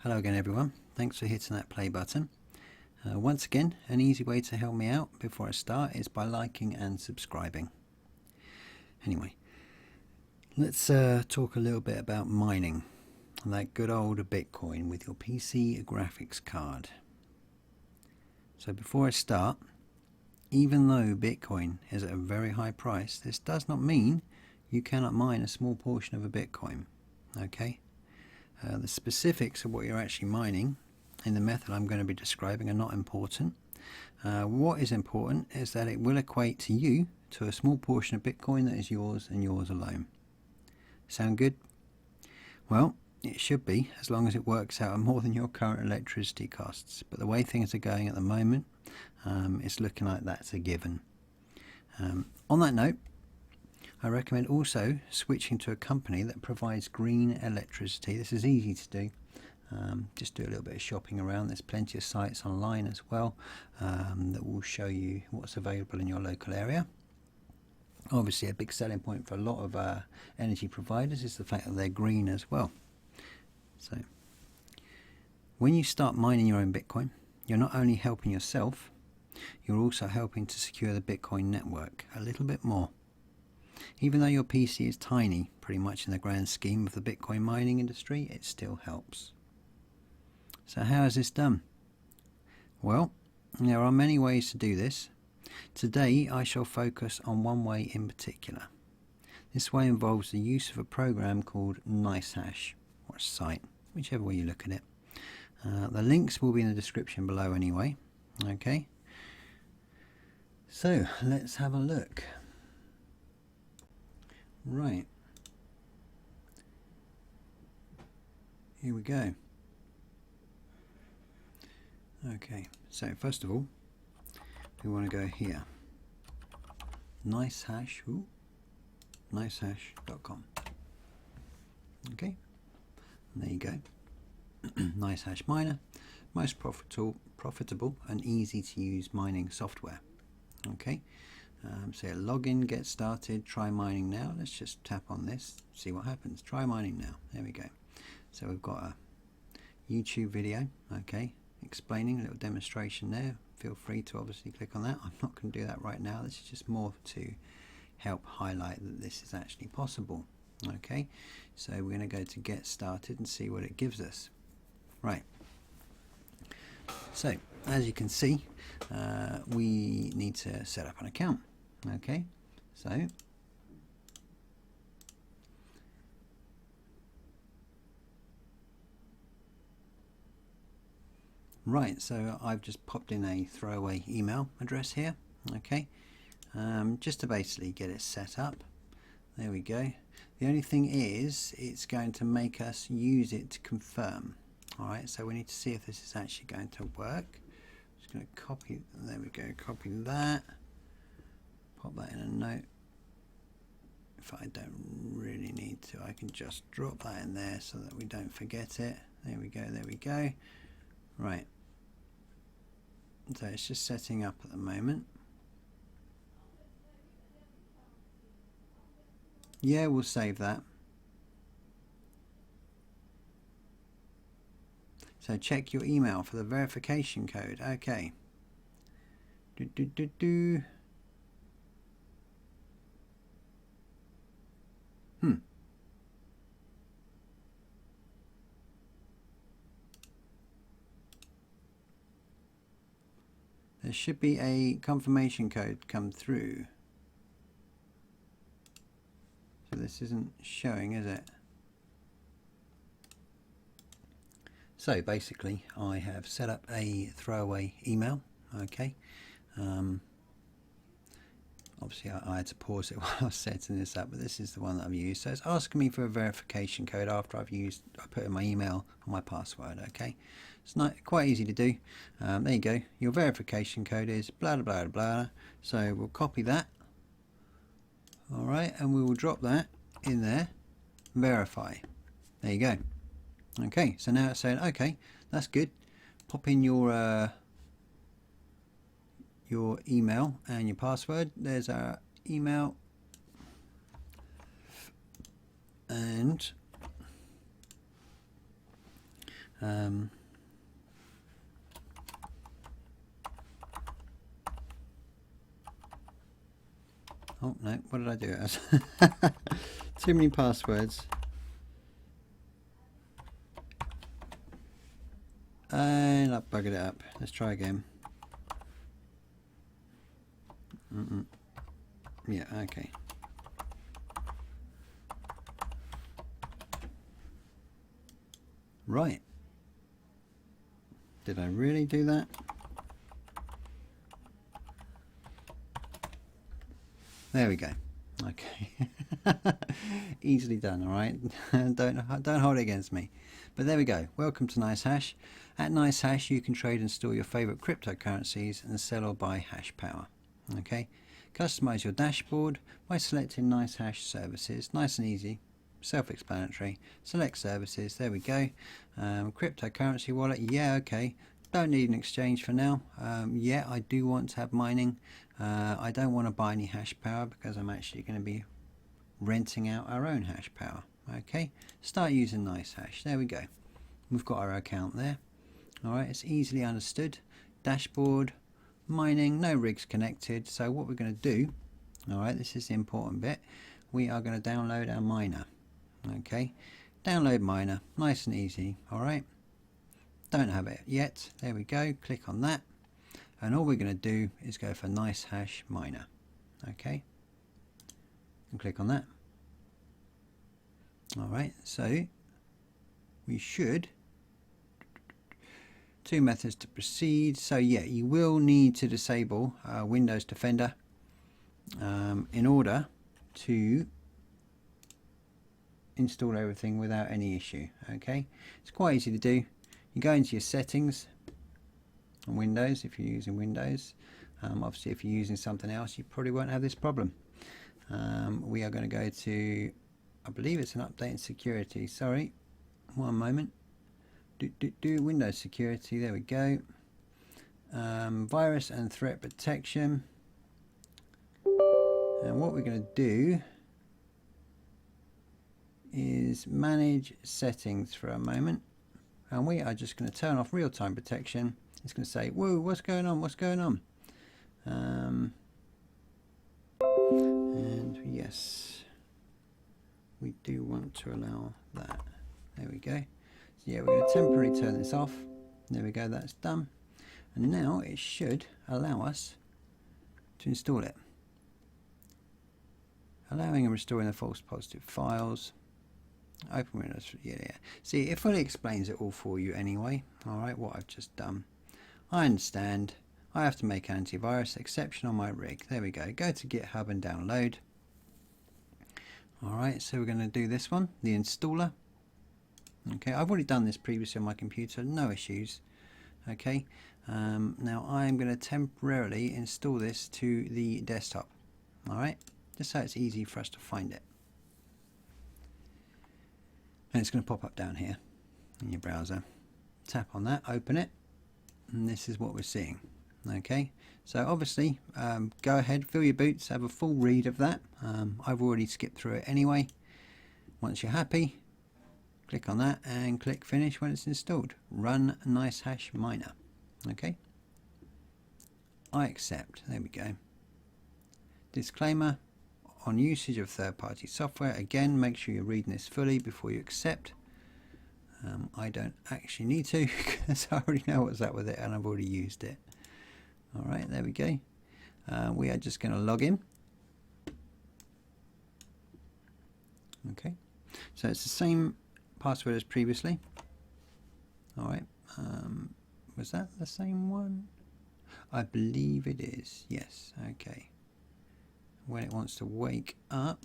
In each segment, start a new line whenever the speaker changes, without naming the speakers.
Hello again everyone, thanks for hitting that play button. Once again, an easy way to help me out before I start is by liking and subscribing. Anyway, let's talk a little bit about mining, that good old Bitcoin with your PC graphics card. So before I start, even though Bitcoin is at a very high price, this does not mean you cannot mine a small portion of a Bitcoin. Okay? The specifics of what you're actually mining in the method I'm going to be describing are not important. What is important is that it will equate to you to a small portion of Bitcoin that is yours and yours alone. Sound good? Well, it should be, as long as it works out at more than your current electricity costs. But the way things are going at the moment, it's looking like that's a given. On that note, I recommend also switching to a company that provides green electricity. This is easy to do. Just do a little bit of shopping around. There's plenty of sites online as well that will show you what's available in your local area. Obviously, a big selling point for a lot of energy providers is the fact that they're green as well. So, when you start mining your own Bitcoin, you're not only helping yourself, you're also helping to secure the Bitcoin network a little bit more. Even though your PC is tiny, pretty much in the grand scheme of the Bitcoin mining industry, it still helps. So how is this done? Well, there are many ways to do this. Today I shall focus on one way in particular. This way involves the use of a program called Nicehash, or a site, whichever way you look at it. The links will be in the description below anyway. Okay, so let's have a look. Right, here we go. Okay, so first of all, we want to go here, Nicehash, nicehash.com. Okay, and there you go. Nicehash miner, most profitable and easy to use mining software. Okay. So login, get started, try mining now. Let's just tap on this, see what happens. Try mining now. There we go. So we've got a YouTube video, okay, explaining a little demonstration there. Feel free to obviously click on that. I'm not going to do that right now. This is just more to help highlight that this is actually possible. Okay, so we're going to go to get started and see what it gives us. Right. So as you can see, we need to set up an account. Okay, so right, so I've just popped in a throwaway email address here. Okay, just to basically get it set up. There we go. The only thing is it's going to make us use it to confirm. Alright, so we need to see if this is actually going to work. Just going to copy, there we go, copy that, pop that in a note. If I don't really need to, I can just drop that in there so that we don't forget it. There we go, there we go. Right, so it's just setting up at the moment. Yeah, we'll save that. So check your email for the verification code. Okay. There should be a confirmation code come through. So this isn't showing, is it? So basically I have set up a throwaway email. Okay, obviously I had to pause it while I was setting this up, but this is the one that I've used. So it's asking me for a verification code after I put in my email and my password. Okay, it's not quite easy to do. There you go, your verification code is blah blah blah blah. So we'll copy that. Alright, and we will drop that in there, verify. There you go. Okay, so now it's saying, okay, that's good. Pop in your email and your password. There's our email, and Oh no, what did I do? Too many passwords. And I've buggered it up. Let's try again. Yeah, okay. Right. Did I really do that? There we go. Okay. Easily done, all right? don't hold it against me. But there we go. Welcome to Nicehash. At Nicehash, you can trade and store your favorite cryptocurrencies and sell or buy hash power. Okay. Customize your dashboard by selecting Nicehash services. Nice and easy. Self-explanatory. Select services. There we go. Cryptocurrency wallet. Yeah, okay. Don't need an exchange for now. Yeah, I do want to have mining. I don't want to buy any hash power because I'm actually going to be renting out our own hash power. Okay, start using Nicehash. There we go. We've got our account there. Alright, it's easily understood. Dashboard, mining, no rigs connected. So what we're going to do, alright, this is the important bit. We are going to download our miner. Okay, download miner, nice and easy. Alright, don't have it yet. There we go, click on that. And all we're going to do is go for Nicehash miner. Okay, and click on that. Alright, so we should, two methods to proceed. So yeah, you will need to disable Windows Defender in order to install everything without any issue. Okay, it's quite easy to do. You go into your settings on Windows if you're using Windows. Obviously if you're using something else you probably won't have this problem. We are going to go to, I believe it's an update in security. Sorry, one moment. Windows security. There we go. Virus and threat protection. And what we're going to do is manage settings for a moment. And we are just going to turn off real-time protection. It's going to say, whoa, what's going on? What's going on? And yes, we do want to allow that. There we go. So yeah, we're going to temporarily turn this off. There we go, that's done. And now it should allow us to install it. Allowing and restoring the false positive files. Open Windows. Yeah. See, it fully explains it all for you anyway. Alright, what I've just done. I understand. I have to make an antivirus exception on my rig. There we go. Go to GitHub and download. Alright, so we're going to do this one, the installer. Okay, I've already done this previously on my computer, no issues. Okay, now I'm going to temporarily install this to the desktop. Alright, just so it's easy for us to find it. And it's going to pop up down here in your browser. Tap on that, open it, and this is what we're seeing. Okay, so obviously go ahead, fill your boots, have a full read of that. I've already skipped through it anyway. Once you're happy, click on that and click finish when it's installed. Run Nicehash miner. Okay, I accept. There we go. Disclaimer on usage of third-party software. Again, make sure you're reading this fully before you accept. I don't actually need to because I already know what's up with it and I've already used it. Alright, there we go. We are just going to log in. Okay, so it's the same password as previously. Alright, was that the same one? I believe it is, yes. Okay, when it wants to wake up,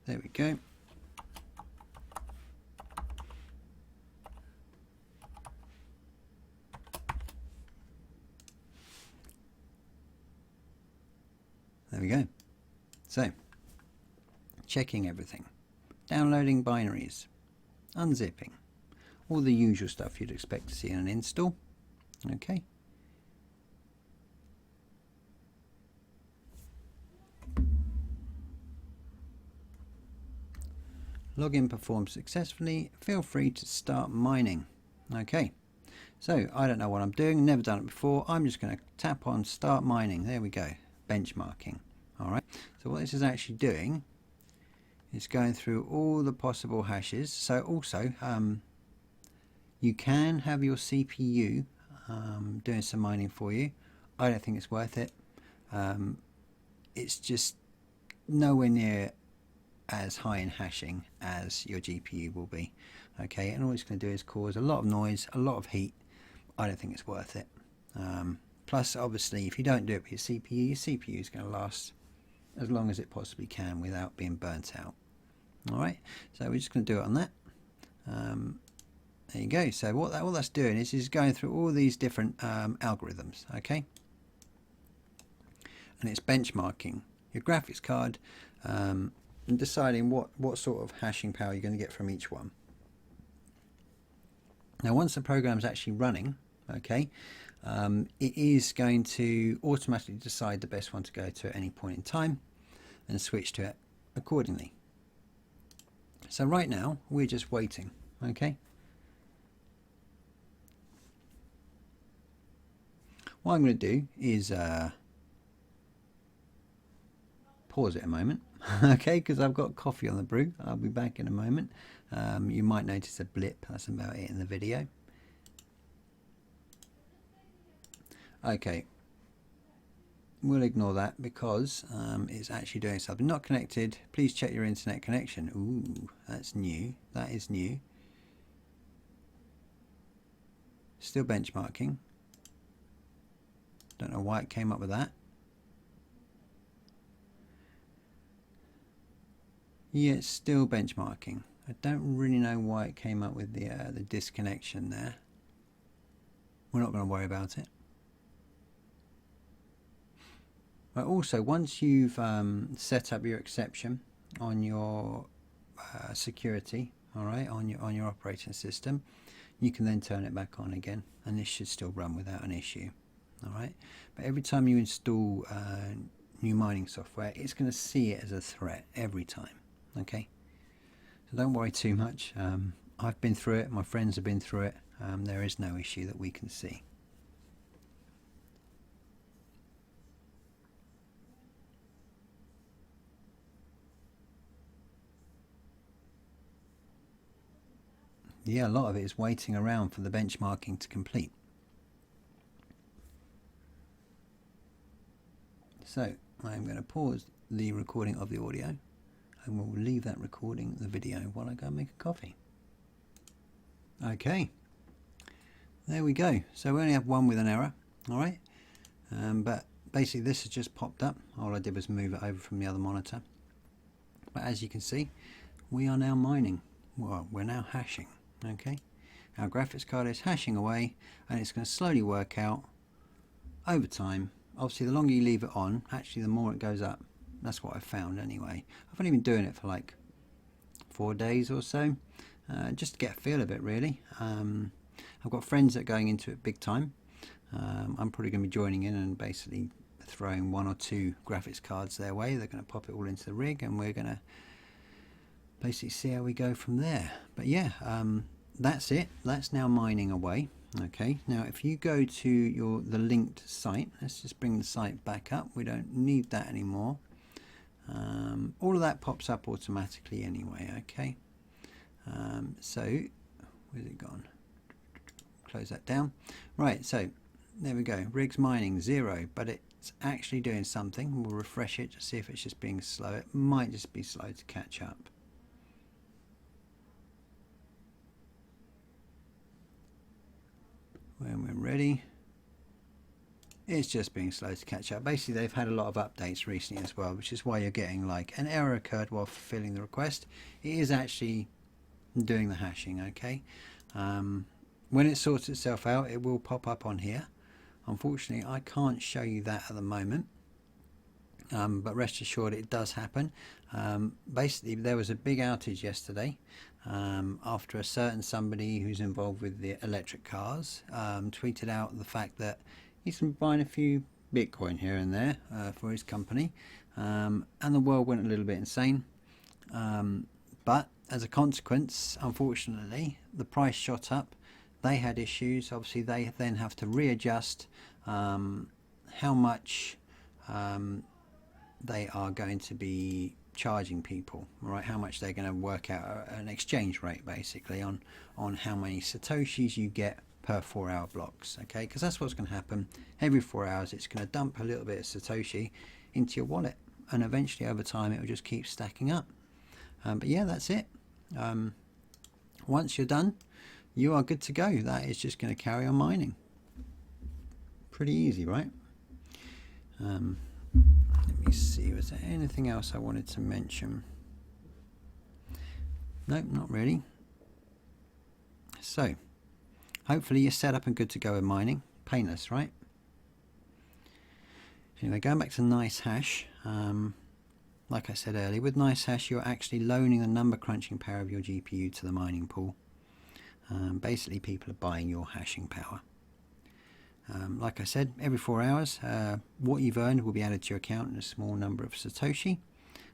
there we go. There we go. So, checking everything, downloading binaries, unzipping, all the usual stuff you'd expect to see in an install. Okay. Login performed successfully. Feel free to start mining. Okay. So I don't know what I'm doing, never done it before. I'm just going to tap on start mining. There we go, benchmarking. All right, so what this is actually doing is going through all the possible hashes. So also you can have your CPU doing some mining for you. I don't think it's worth it. It's just nowhere near as high in hashing as your GPU will be. Okay, and all it's going to do is cause a lot of noise, a lot of heat. I don't think it's worth it. Plus, obviously, if you don't do it with your CPU is going to last as long as it possibly can without being burnt out. All right, so we're just going to do it on that. There you go. So what that's doing is going through all these different algorithms. Okay, and it's benchmarking your graphics card and deciding what sort of hashing power you're going to get from each one. Now once the program is actually running, okay, it is going to automatically decide the best one to go to at any point in time and switch to it accordingly. So right now we're just waiting. Okay, what I'm going to do is pause it a moment. Okay, because I've got coffee on the brew. I'll be back in a moment. You might notice a blip. That's about it in the video. Okay, we'll ignore that because it's actually doing something. Not connected. Please check your internet connection. Ooh, that's new. That is new. Still benchmarking. Don't know why it came up with that. Yeah, it's still benchmarking. I don't really know why it came up with the disconnection there. We're not going to worry about it. But also, once you've set up your exception on your security, all right, on your operating system, you can then turn it back on again, and this should still run without an issue. All right, but every time you install new mining software, it's going to see it as a threat every time. Okay, so don't worry too much. I've been through it, my friends have been through it. There is no issue that we can see. Yeah, a lot of it is waiting around for the benchmarking to complete. So I'm going to pause the recording of the audio and we'll leave that recording the video while I go and make a coffee. Okay, there we go. So we only have one with an error, all right, but basically this has just popped up. All I did was move it over from the other monitor, but as you can see, we are now mining. Well, we're now hashing. Okay, our graphics card is hashing away and it's going to slowly work out over time. Obviously the longer you leave it on, actually the more it goes up. That's what I've found anyway. I've only been doing it for like 4 days or so, just to get a feel of it really. I've got friends that are going into it big time. I'm probably going to be joining in and basically throwing 1 or 2 graphics cards their way. They're going to pop it all into the rig and we're going to basically see how we go from there. But yeah, that's it. That's now mining away. Okay, now if you go to the linked site, let's just bring the site back up. We don't need that anymore. All of that pops up automatically anyway. Okay, so where's it gone? Close that down. Right, so there we go. Rigs mining 0, but it's actually doing something. We'll refresh it to see if it's just being slow. It might just be slow to catch up. When we're ready, it's just being slow to catch up. Basically they've had a lot of updates recently as well, which is why you're getting like an error occurred while fulfilling the request. It is actually doing the hashing. Okay, when it sorts itself out, it will pop up on here. Unfortunately I can't show you that at the moment, but rest assured it does happen. Basically there was a big outage yesterday after a certain somebody who's involved with the electric cars tweeted out the fact that he's been buying a few Bitcoin here and there for his company, and the world went a little bit insane, but as a consequence, unfortunately, the price shot up they had issues. Obviously they then have to readjust how much they are going to be charging people, right? How much they're going to work out an exchange rate basically on how many Satoshis you get per 4-hour blocks, okay? Because that's what's going to happen. Every 4 hours it's going to dump a little bit of Satoshi into your wallet, and eventually over time it will just keep stacking up. But yeah, that's it. Once you're done, you are good to go. That is just going to carry on mining. Pretty easy, right? Let me see, was there anything else I wanted to mention? Nope, not really. So hopefully you're set up and good to go with mining. Painless, right? Anyway, going back to Nicehash, like I said earlier, with Nicehash you're actually loaning the number crunching power of your GPU to the mining pool. Basically people are buying your hashing power. Like I said, every 4 hours what you've earned will be added to your account in a small number of Satoshi.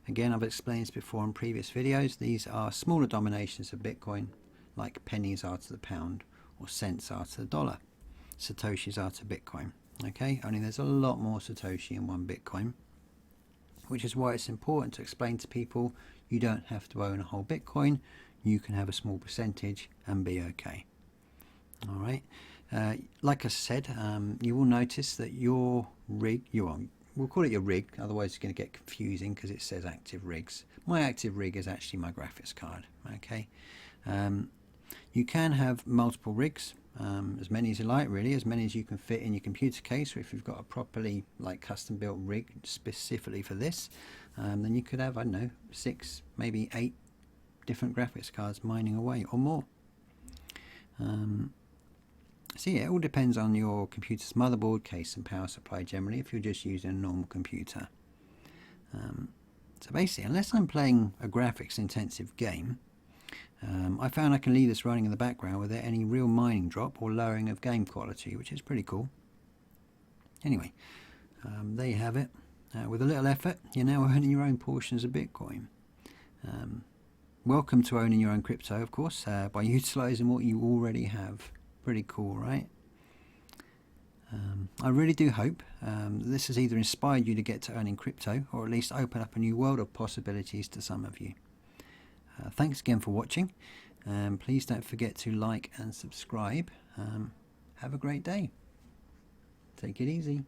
Again, I've explained this before in previous videos. These are smaller denominations of Bitcoin, like pennies are to the pound or cents are to the dollar. Satoshis are to Bitcoin. Okay, only there's a lot more Satoshi in one Bitcoin, which is why it's important to explain to people you don't have to own a whole Bitcoin. You can have a small percentage and be okay. All right. Like I said, you will notice that your rig, we'll call it your rig, otherwise it's going to get confusing because it says active rigs. My active rig is actually my graphics card. Okay. You can have multiple rigs, as many as you like, really, as many as you can fit in your computer case, or if you've got a properly custom built rig specifically for this, then you could have, I don't know, 6, maybe 8 different graphics cards mining away or more. So yeah, it all depends on your computer's motherboard, case and power supply generally, if you're just using a normal computer. So basically, unless I'm playing a graphics intensive game, I found I can leave this running in the background without any real mining drop or lowering of game quality, which is pretty cool. Anyway, there you have it. With a little effort, you're now earning your own portions of Bitcoin. Welcome to owning your own crypto, of course, by utilizing what you already have. Pretty cool, right? I really do hope this has either inspired you to get to earning crypto, or at least open up a new world of possibilities to some of you. Thanks again for watching. Please don't forget to like and subscribe. Have a great day. Take it easy.